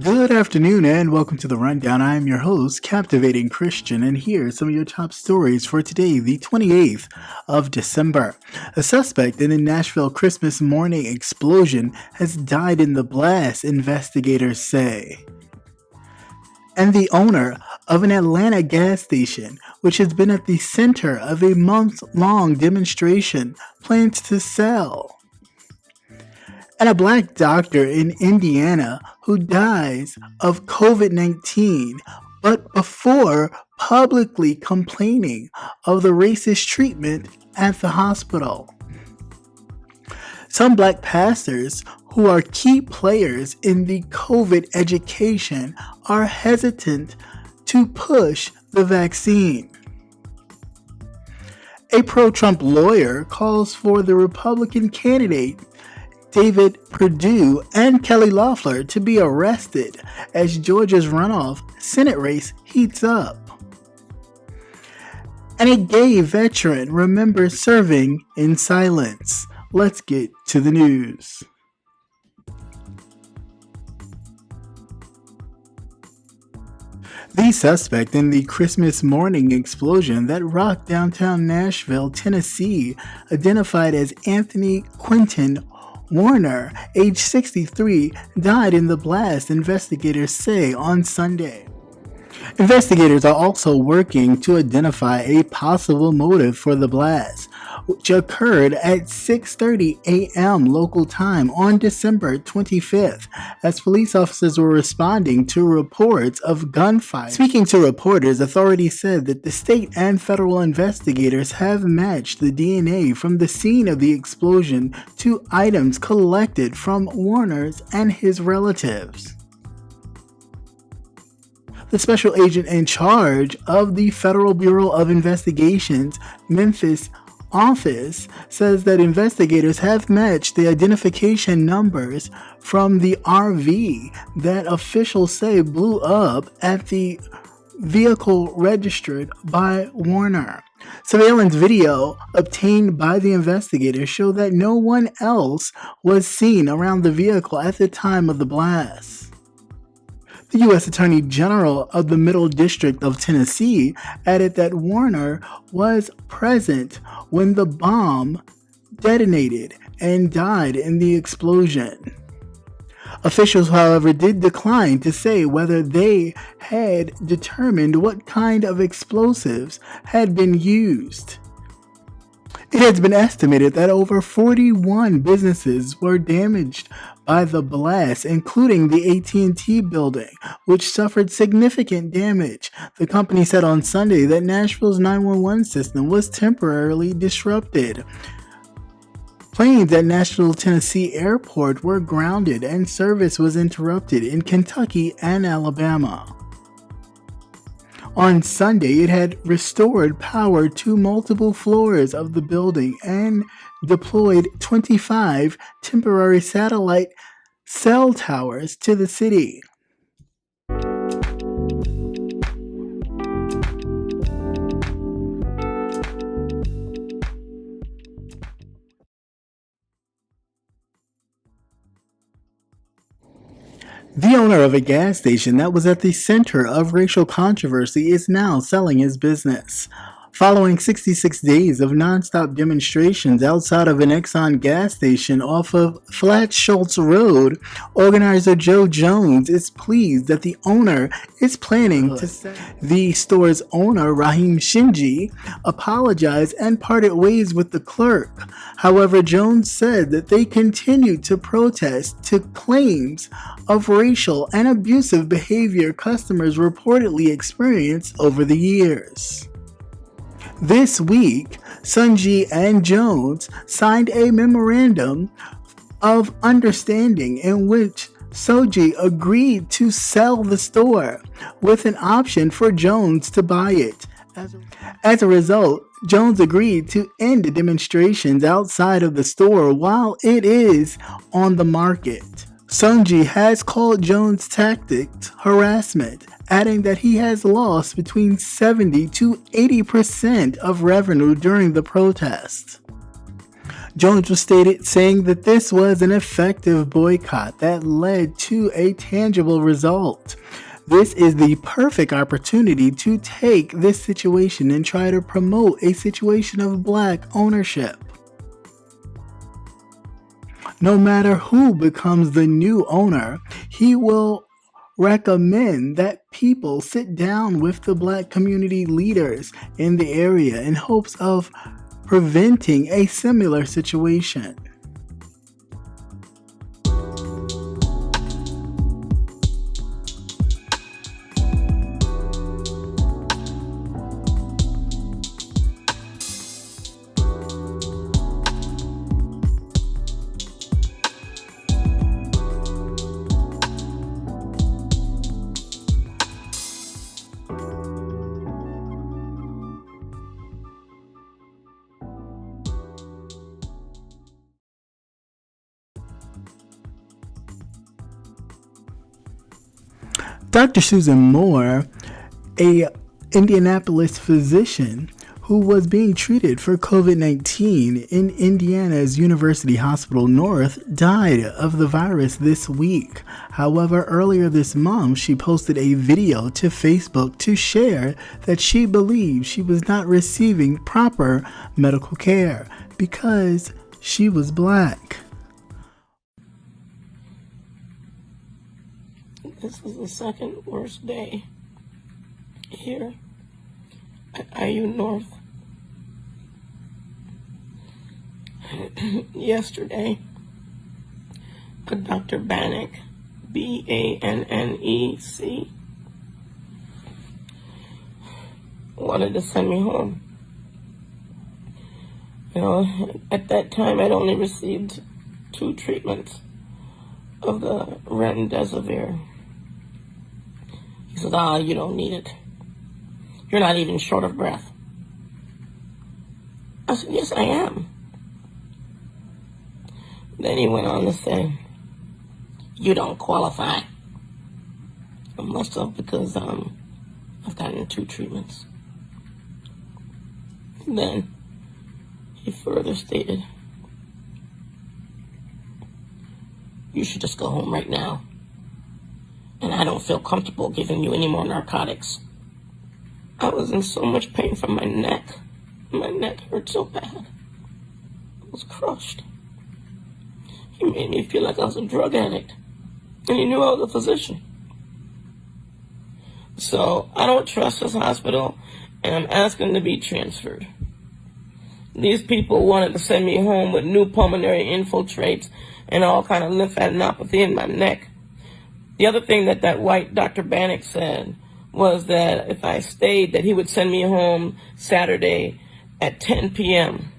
Good afternoon and welcome to The Rundown. I am your host, Captivating Christian, and here are some of your top stories for today, the 28th of December. A suspect in a Nashville Christmas morning explosion has died in the blast, investigators say. And the owner of an Atlanta gas station, which has been at the center of a month-long demonstration, plans to sell. And a black doctor in Indiana who dies of COVID-19, but before publicly complaining of the racist treatment at the hospital. Some black pastors who are key players in the COVID education are hesitant to push the vaccine. A pro-Trump lawyer calls for the Republican candidate David Perdue and Kelly Loeffler to be arrested as Georgia's runoff Senate race heats up. And a gay veteran remembers serving in silence. Let's get to the news. The suspect in the Christmas morning explosion that rocked downtown Nashville, Tennessee, identified as Anthony Quinton Warner, age 63, died in the blast, investigators say on Sunday. Investigators are also working to identify a possible motive for the blast, which occurred at 6:30 a.m. local time on December 25th, as police officers were responding to reports of gunfire. Speaking to reporters, authorities said that the state and federal investigators have matched the DNA from the scene of the explosion to items collected from Warner's and his relatives. The special agent in charge of the Federal Bureau of Investigation's Memphis office says that investigators have matched the identification numbers from the RV that officials say blew up at the vehicle registered by Warner. Surveillance video obtained by the investigators show that no one else was seen around the vehicle at the time of the blast. The U.S. Attorney General of the Middle District of Tennessee added that Warner was present when the bomb detonated and died in the explosion. Officials, however, did decline to say whether they had determined what kind of explosives had been used. It has been estimated that over 41 businesses were damaged by the blast, including the AT&T building, which suffered significant damage. The company said on Sunday that Nashville's 911 system was temporarily disrupted. Planes at Nashville, Tennessee Airport were grounded and service was interrupted in Kentucky and Alabama. On Sunday, it had restored power to multiple floors of the building and deployed 25 temporary satellite cell towers to the city. The owner of a gas station that was at the center of racial controversy is now selling his business. Following 66 days of nonstop demonstrations outside of an Exxon gas station off of Flat Schultz Road, organizer Joe Jones is pleased that the owner is planning to sell. The store's owner, Rahim Shinji, apologized and parted ways with the clerk. However, Jones said that they continued to protest to claims of racial and abusive behavior customers reportedly experienced over the years. This week, Sunji and Jones signed a memorandum of understanding in which Soji agreed to sell the store with an option for Jones to buy it. As a result, Jones agreed to end the demonstrations outside of the store while it is on the market. Sunji has called Jones' tactics harassment, adding that he has lost between 70 to 80% of revenue during the protest. Jones was saying that this was an effective boycott that led to a tangible result. This is the perfect opportunity to take this situation and try to promote a situation of Black ownership. No matter who becomes the new owner, he will recommend that people sit down with the Black community leaders in the area in hopes of preventing a similar situation. Dr. Susan Moore, a Indianapolis physician who was being treated for COVID-19 in Indiana's University Hospital North, died of the virus this week. However, earlier this month, she posted a video to Facebook to share that she believed she was not receiving proper medical care because she was Black. This is the second worst day here at IU North. Yesterday, a Dr. Bannock, B-A-N-N-E-C, wanted to send me home. You know, at that time, I'd only received 2 treatments of the remdesivir. He says, you don't need it. You're not even short of breath. I said, yes, I am. Then he went on to say, you don't qualify. I must have, because I've gotten 2 treatments. Then he further stated, you should just go home right now. And I don't feel comfortable giving you any more narcotics. I was in so much pain from my neck. My neck hurt so bad. I was crushed. He made me feel like I was a drug addict. And he knew I was a physician. So I don't trust this hospital, and I'm asking to be transferred. These people wanted to send me home with new pulmonary infiltrates and all kind of lymphadenopathy in my neck. The other thing that white Dr. Bannock said was that if I stayed, that he would send me home Saturday at 10 p.m.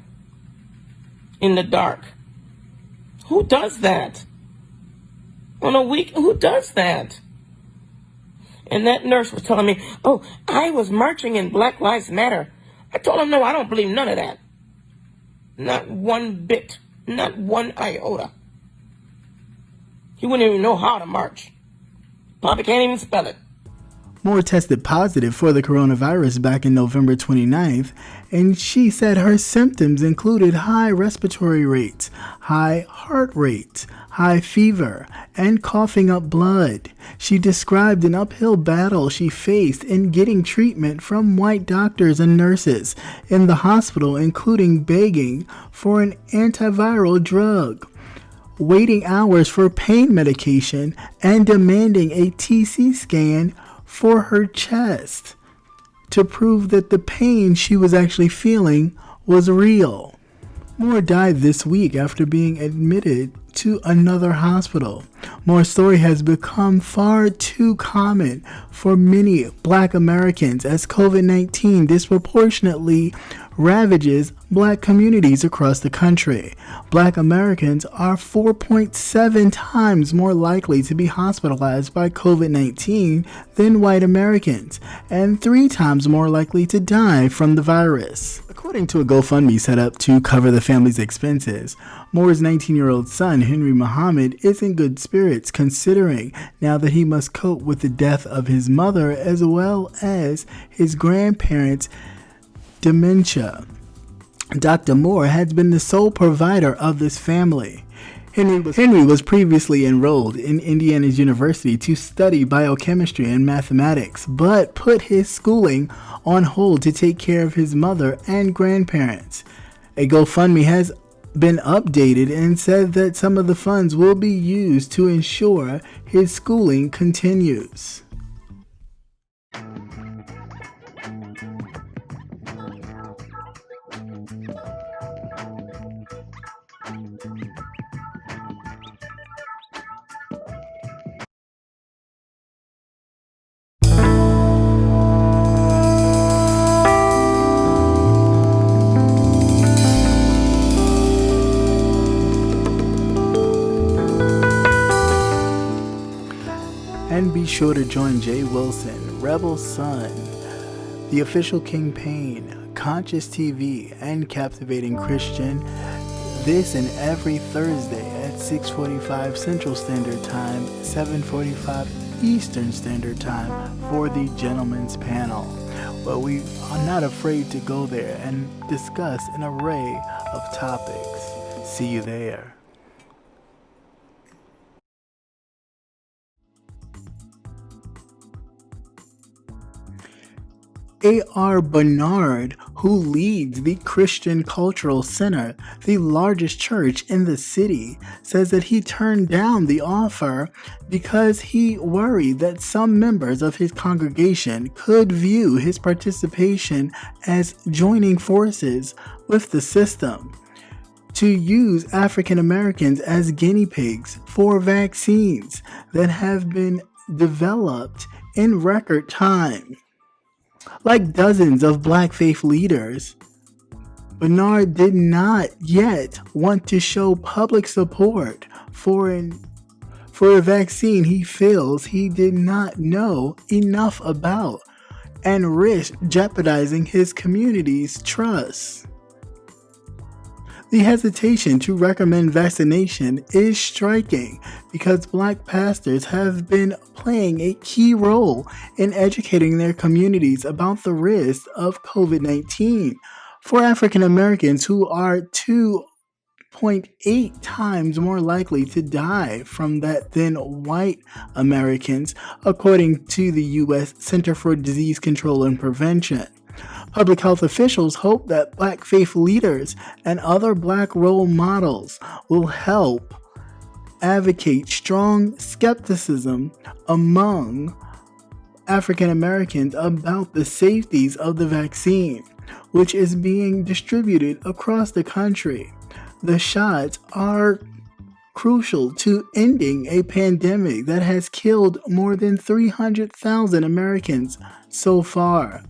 in the dark. Who does that? On a week, who does that? And that nurse was telling me, I was marching in Black Lives Matter. I told him, no, I don't believe none of that. Not one bit. Not one iota. He wouldn't even know how to march. Probably can't even spell it. Moore tested positive for the coronavirus back in November 29th, and she said her symptoms included high respiratory rates, high heart rates, high fever, and coughing up blood. She described an uphill battle she faced in getting treatment from white doctors and nurses in the hospital, including begging for an antiviral drug, waiting hours for pain medication, and demanding a TC scan for her chest to prove that the pain she was actually feeling was real. Moore died this week after being admitted to another hospital. Moore's story has become far too common for many Black Americans as COVID-19 disproportionately ravages Black communities across the country. Black Americans are 4.7 times more likely to be hospitalized by COVID-19 than white Americans, and 3 times more likely to die from the virus. According to a GoFundMe set up to cover the family's expenses, Moore's 19-year-old son, Henry Muhammad, is in good spirits considering now that he must cope with the death of his mother as well as his grandparents' dementia. Dr. Moore has been the sole provider of this family. Henry was previously enrolled in Indiana's University to study biochemistry and mathematics, but put his schooling on hold to take care of his mother and grandparents. A GoFundMe has been updated and said that some of the funds will be used to ensure his schooling continues. And be sure to join Jay Wilson, Rebel Sun, The Official Kingpin, Conscious TV, and Captivating Christian this and every Thursday at 6:45 Central Standard Time, 7:45 Eastern Standard Time for the Gentleman's Panel, where we are not afraid to go there and discuss an array of topics. See you there. A.R. Bernard, who leads the Christian Cultural Center, the largest church in the city, says that he turned down the offer because he worried that some members of his congregation could view his participation as joining forces with the system to use African Americans as guinea pigs for vaccines that have been developed in record time. Like dozens of Black faith leaders, Bernard did not yet want to show public support for a vaccine he feels he did not know enough about and risk jeopardizing his community's trust. The hesitation to recommend vaccination is striking because Black pastors have been playing a key role in educating their communities about the risks of COVID-19 for African Americans, who are 2.8 times more likely to die from that than white Americans, according to the U.S. Center for Disease Control and Prevention. Public health officials hope that Black faith leaders and other Black role models will help advocate strong skepticism among African Americans about the safeties of the vaccine, which is being distributed across the country. The shots are crucial to ending a pandemic that has killed more than 300,000 Americans so far.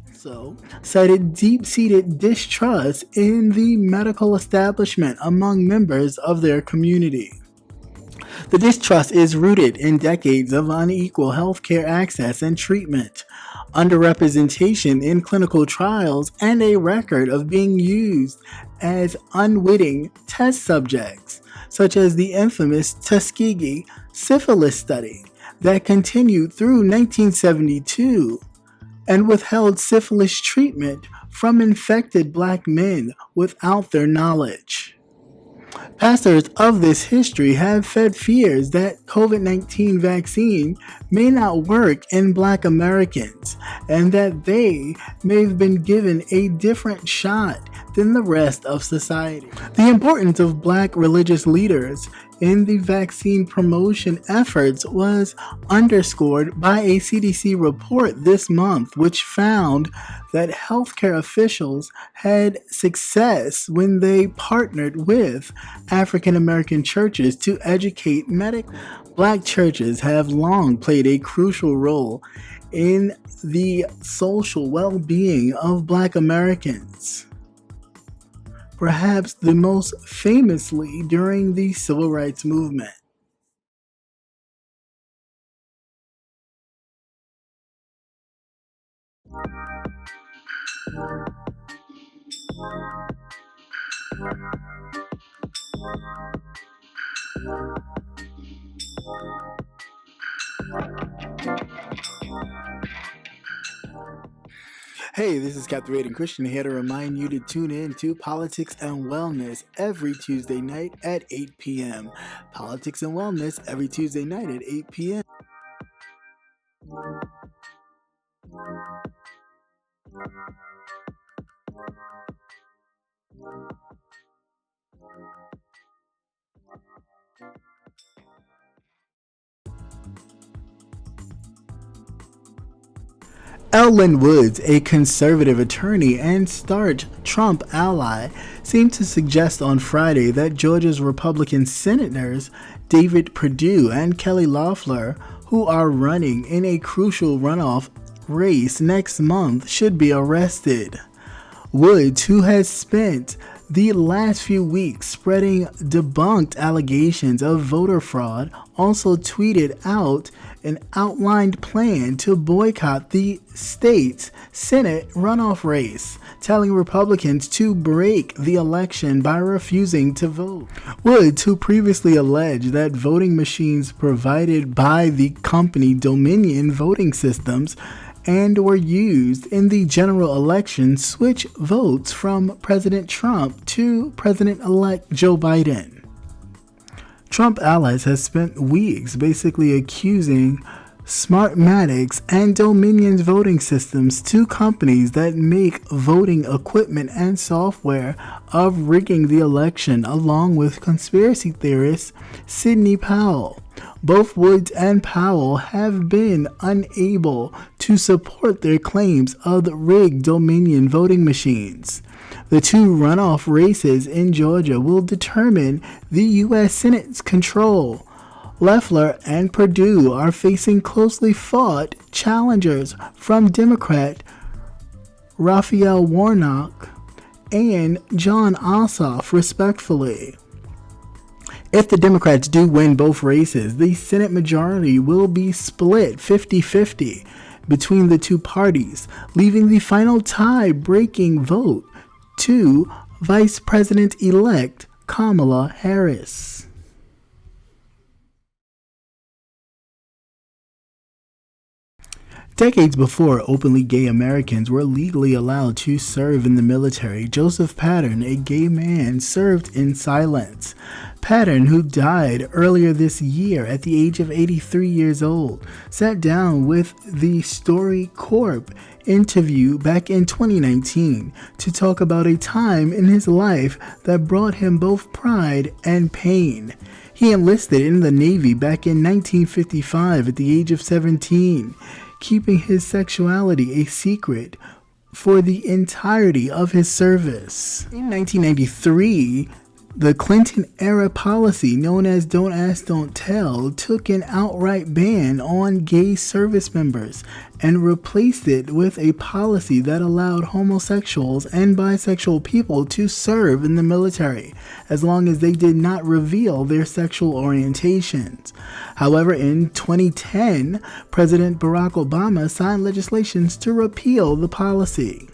Cited deep-seated distrust in the medical establishment among members of their community. The distrust is rooted in decades of unequal healthcare access and treatment, underrepresentation in clinical trials, and a record of being used as unwitting test subjects, such as the infamous Tuskegee syphilis study that continued through 1972 and withheld syphilis treatment from infected Black men without their knowledge. Pastors of this history have fed fears that COVID-19 vaccine may not work in Black Americans and that they may have been given a different shot than the rest of society. The importance of Black religious leaders in the vaccine promotion efforts was underscored by a CDC report this month, which found that healthcare officials had success when they partnered with African American churches to educate medical. Black churches have long played a crucial role in the social well-being of Black Americans, perhaps the most famously during the Civil Rights Movement. Hey, this is Captivating Christian here to remind you to tune in to Politics and Wellness every Tuesday night at 8 p.m. Politics and Wellness every Tuesday night at 8 p.m. Ellen Woods, a conservative attorney and starch Trump ally, seemed to suggest on Friday that Georgia's Republican senators David Perdue and Kelly Loeffler, who are running in a crucial runoff race next month, should be arrested. Woods, who has spent the last few weeks spreading debunked allegations of voter fraud, also tweeted out an outlined plan to boycott the state's Senate runoff race, telling Republicans to break the election by refusing to vote. Woods, who previously alleged that voting machines provided by the company Dominion Voting Systems and were used in the general election switch votes from President Trump to President-elect Joe Biden. Trump allies have spent weeks basically accusing Smartmatic and Dominion's voting systems, two companies that make voting equipment and software, of rigging the election, along with conspiracy theorist Sidney Powell. Both Woods and Powell have been unable to support their claims of the rigged Dominion voting machines. The two runoff races in Georgia will determine the U.S. Senate's control. Loeffler and Perdue are facing closely fought challengers from Democrat Raphael Warnock and Jon Ossoff, respectively. If the Democrats do win both races, the Senate majority will be split 50-50 between the two parties, leaving the final tie-breaking vote to Vice President-elect Kamala Harris. Decades before openly gay Americans were legally allowed to serve in the military, Joseph Pattern, a gay man, served in silence. Pattern, who died earlier this year at the age of 83 years old, sat down with the StoryCorps interview back in 2019 to talk about a time in his life that brought him both pride and pain. He enlisted in the Navy back in 1955 at the age of 17. Keeping his sexuality a secret for the entirety of his service. In 1993, the Clinton-era policy known as Don't Ask, Don't Tell took an outright ban on gay service members and replaced it with a policy that allowed homosexuals and bisexual people to serve in the military as long as they did not reveal their sexual orientations. However, in 2010, President Barack Obama signed legislation to repeal the policy.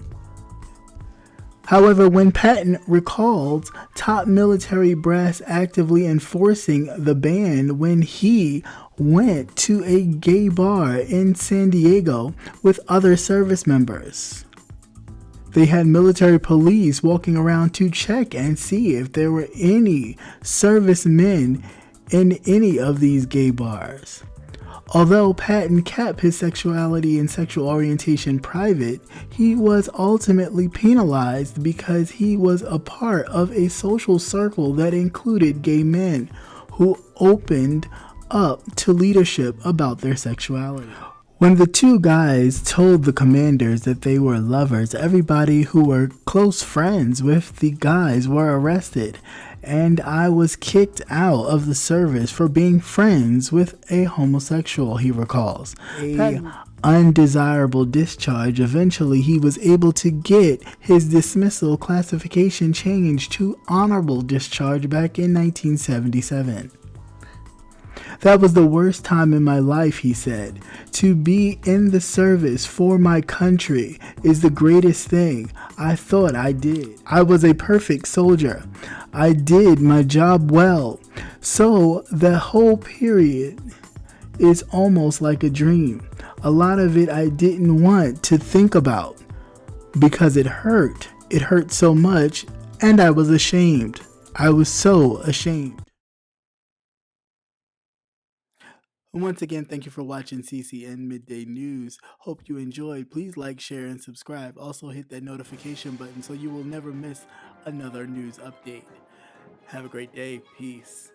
However, when Patton recalled top military brass actively enforcing the ban when he went to a gay bar in San Diego with other service members. They had military police walking around to check and see if there were any servicemen in any of these gay bars. Although Patton kept his sexuality and sexual orientation private, he was ultimately penalized because he was a part of a social circle that included gay men who opened up to leadership about their sexuality. When the two guys told the commanders that they were lovers, everybody who were close friends with the guys were arrested, and I was kicked out of the service for being friends with a homosexual, he recalls. A undesirable discharge. Eventually, he was able to get his dismissal classification changed to honorable discharge back in 1977. That was the worst time in my life, he said. To be in the service for my country is the greatest thing I thought I did. I was a perfect soldier. I did my job well. So the whole period is almost like a dream. A lot of it I didn't want to think about. because it hurt. It hurt so much, and I was ashamed. I was so ashamed. Once again, thank you for watching CCN Midday News. Hope you enjoyed. Please like, share, and subscribe. Also hit that notification button so you will never miss another news update. Have a great day. Peace.